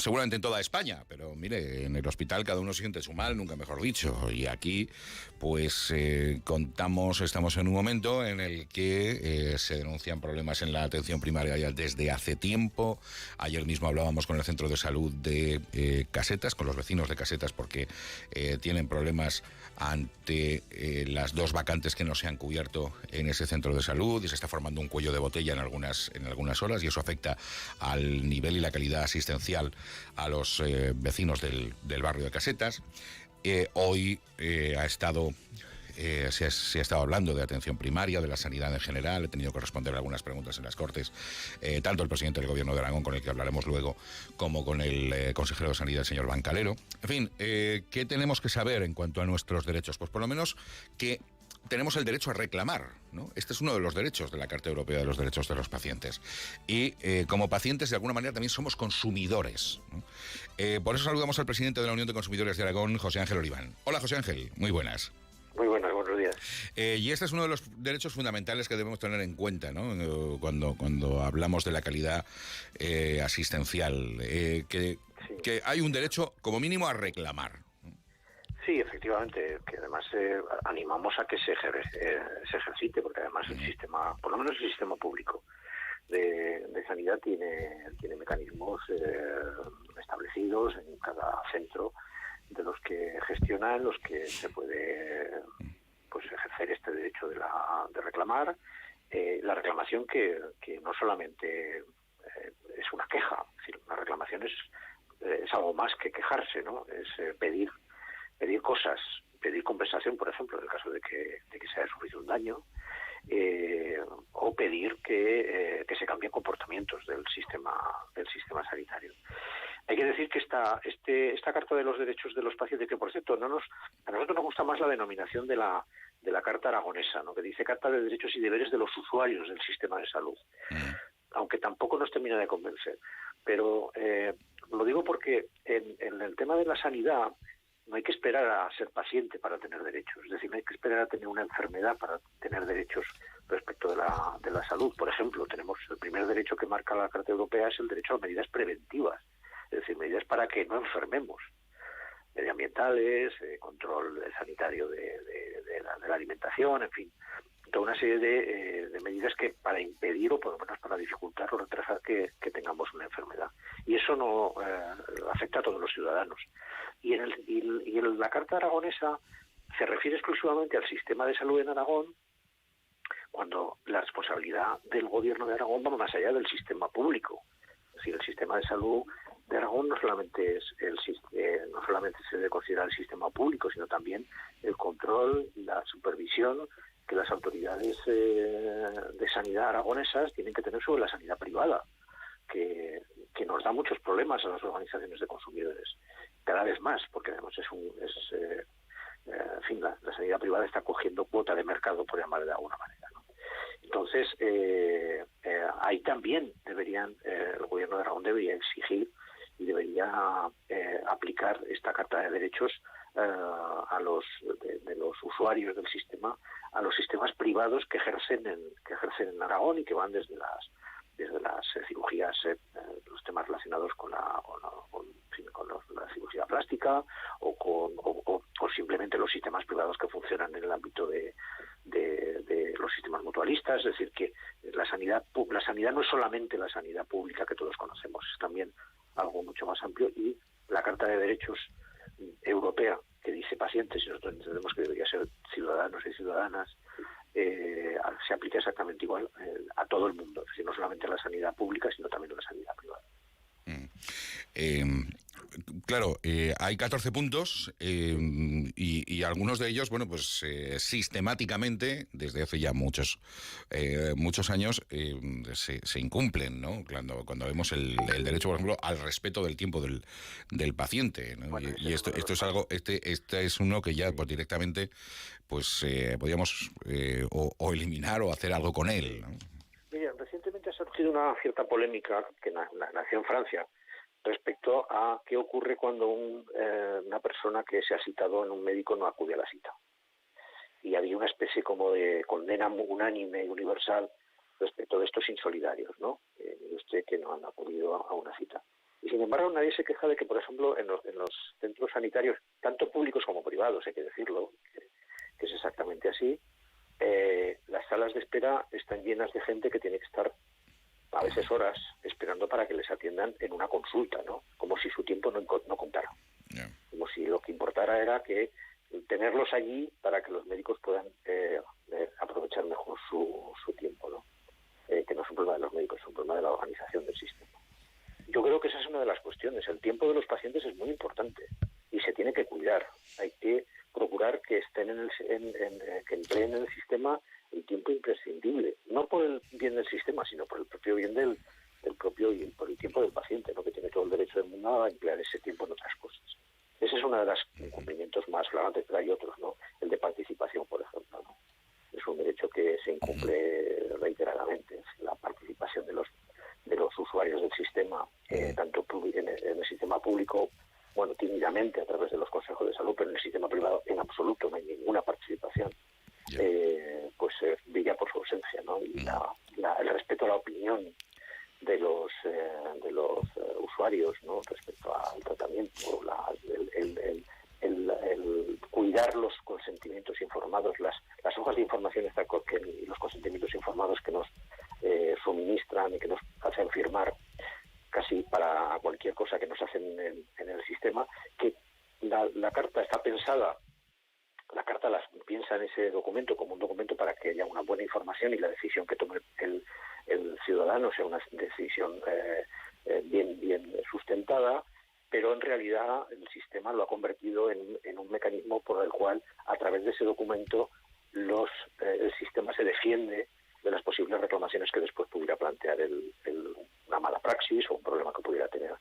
seguramente en toda España, pero mire, en el hospital cada uno siente su mal, nunca mejor dicho. Y aquí, pues estamos en un momento en el que se denuncian problemas en la atención primaria ya desde hace tiempo. Ayer mismo hablábamos con el centro de salud de Casetas, con los vecinos de Casetas, porque tienen problemas ante las 2 vacantes que no se han cubierto en ese centro de salud, y se está formando un cuello de botella en algunas horas, y eso afecta al nivel y la calidad asistencial a los vecinos del barrio de Casetas. Hoy se ha estado hablando de atención primaria, de la sanidad en general. He tenido que responder algunas preguntas en las Cortes, tanto el presidente del Gobierno de Aragón, con el que hablaremos luego, como con el consejero de Sanidad, el señor Bancalero. En fin, ¿qué tenemos que saber en cuanto a nuestros derechos? Pues por lo menos que tenemos el derecho a reclamar, ¿no? Este es uno de los derechos de la Carta Europea de los Derechos de los Pacientes. Y como pacientes, de alguna manera, también somos consumidores, ¿no? Por eso saludamos al presidente de la Unión de Consumidores de Aragón, José Ángel Oliván. Hola, José Ángel, muy buenas. Muy buenas, buenos días. Y este es uno de los derechos fundamentales que debemos tener en cuenta, ¿no? Cuando hablamos de la calidad asistencial, que hay un derecho, como mínimo, a reclamar. Sí, efectivamente, que además animamos a que se ejercite, porque además el sistema, por lo menos el sistema público de sanidad tiene mecanismos establecidos en cada centro, de los que gestiona, en los que se puede pues ejercer este derecho de reclamar. La reclamación que no solamente es una queja, es decir, una reclamación es algo más que quejarse, ¿no? Es pedir cosas, pedir compensación, por ejemplo, en el caso de que se haya sufrido un daño, o pedir que se cambien comportamientos del sistema sanitario. Hay que decir que esta Carta de los Derechos de los Pacientes, que por cierto a nosotros nos gusta más la denominación de la Carta Aragonesa, ¿no? Que dice Carta de Derechos y Deberes de los Usuarios del Sistema de Salud, aunque tampoco nos termina de convencer. Pero lo digo porque en el tema de la sanidad no hay que esperar a ser paciente para tener derechos, es decir, no hay que esperar a tener una enfermedad para tener derechos respecto de la salud. Por ejemplo, tenemos el primer derecho que marca la Carta Europea, es el derecho a medidas preventivas, es decir, medidas para que no enfermemos, medioambientales, control sanitario de la alimentación, en fin, toda una serie de medidas que para impedir o por lo menos para dificultar o retrasar que tengamos una enfermedad. Y eso no afecta a todos los ciudadanos. Y en la Carta Aragonesa se refiere exclusivamente al sistema de salud en Aragón, cuando la responsabilidad del Gobierno de Aragón va más allá del sistema público. Es decir, el sistema de salud de Aragón no solamente se debe considerar el sistema público, sino también el control y la supervisión que las autoridades de sanidad aragonesas tienen que tener sobre la sanidad privada, que nos da muchos problemas a las organizaciones de consumidores, cada vez más, porque además en fin, la sanidad privada está cogiendo cuota de mercado, por llamarle de alguna manera, ¿no? Entonces, ahí también el Gobierno de Aragón debería exigir y debería aplicar esta Carta de Derechos a los usuarios del sistema, a los sistemas privados que ejercen en Aragón y que van desde las cirugías, los temas relacionados con la cirugía plástica o simplemente los sistemas privados que funcionan en el ámbito de los sistemas mutualistas. Es decir, que la sanidad no es solamente la sanidad pública que todos conocemos, es también algo mucho más amplio, y la Carta de Derechos Europea, que dice pacientes, y nosotros entendemos que debería ser ciudadanos y ciudadanas, se aplica exactamente igual a todo el mundo, es decir, no solamente a la sanidad pública, sino también a la sanidad privada. Claro, hay 14 puntos y algunos de ellos, bueno, pues sistemáticamente, desde hace ya muchos años, se incumplen, ¿no? Cuando vemos el derecho, por ejemplo, al respeto del tiempo del paciente, ¿no? Bueno, y esto es algo, este es uno que ya pues directamente, pues podríamos o eliminar o hacer algo con él, ¿no? Mira, recientemente ha surgido una cierta polémica que nació en Francia respecto a qué ocurre cuando una persona que se ha citado en un médico no acude a la cita. Y había una especie como de condena unánime y universal respecto de estos insolidarios, ¿no? Usted que no han acudido a una cita. Y sin embargo nadie se queja de que, por ejemplo, en los centros sanitarios, tanto públicos como privados, hay que decirlo, que es exactamente así, las salas de espera están llenas de gente que tiene que estar a veces horas esperando para que les atiendan en una consulta, ¿no? Como si su tiempo no contara. Yeah. Como si lo que importara era que tenerlos allí para que los médicos puedan aprovechar mejor su tiempo, ¿no? Que no es un problema de los médicos, es un problema de la organización del sistema. Yo creo que esa es una de las cuestiones. El tiempo de los pacientes es muy importante y se tiene que cuidar. Hay que procurar que estén que empleen en el sistema el tiempo imprescindible, no por el bien del sistema, sino por el propio bien del propio y por el tiempo del paciente, ¿no? Que tiene todo el derecho del mundo a emplear ese tiempo en otras cosas. Ese es uno de los incumplimientos más flagrantes, pero hay otros, ¿no? El de participación, por ejemplo, ¿no? Es un derecho que se incumple reiteradamente, la participación de los usuarios del sistema, tanto en el sistema público, bueno, tímidamente a través de los consejos de salud, pero en el sistema privado en absoluto no hay ninguna participación. Pues brilla por su ausencia, ¿no? Y el respeto a la opinión de los usuarios, ¿no? Respecto al tratamiento, el cuidar los consentimientos informados, las hojas de información y los consentimientos informados que nos suministran y que nos hacen firmar casi para cualquier cosa que nos hacen en el sistema, que la carta está pensada. La carta piensa en ese documento como un documento para que haya una buena información y la decisión que tome el ciudadano sea una decisión bien sustentada, pero en realidad el sistema lo ha convertido en un mecanismo por el cual, a través de ese documento, el sistema se defiende de las posibles reclamaciones que después pudiera plantear una mala praxis o un problema que pudiera tener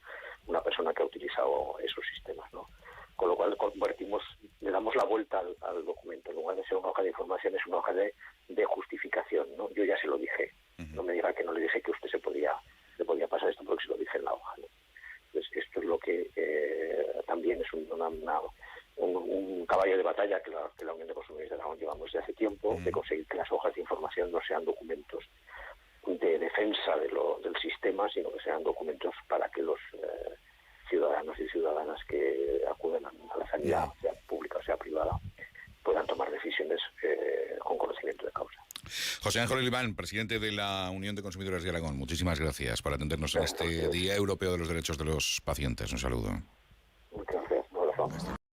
una persona que ha utilizado esos sistemas, ¿no? Con lo cual le damos la vuelta al documento. En lugar de ser una hoja de información, es una hoja de justificación, ¿no? Yo ya se lo dije. No me diga que no le dije que usted le podía pasar esto porque se lo dije en la hoja, ¿no? Entonces, esto es lo que también es un caballo de batalla que la Unión de Consumidores de Aragón llevamos desde hace tiempo, de conseguir que las hojas de información no sean documentos de defensa del sistema, sino que sean documentos para que los ciudadanos y ciudadanas que acuden a la sanidad, sea pública o sea privada, puedan tomar decisiones con conocimiento de causa. José Ángel Oliván, presidente de la Unión de Consumidores de Aragón, muchísimas gracias por atendernos en este Día Europeo de los Derechos de los Pacientes. Un saludo. Muchas gracias.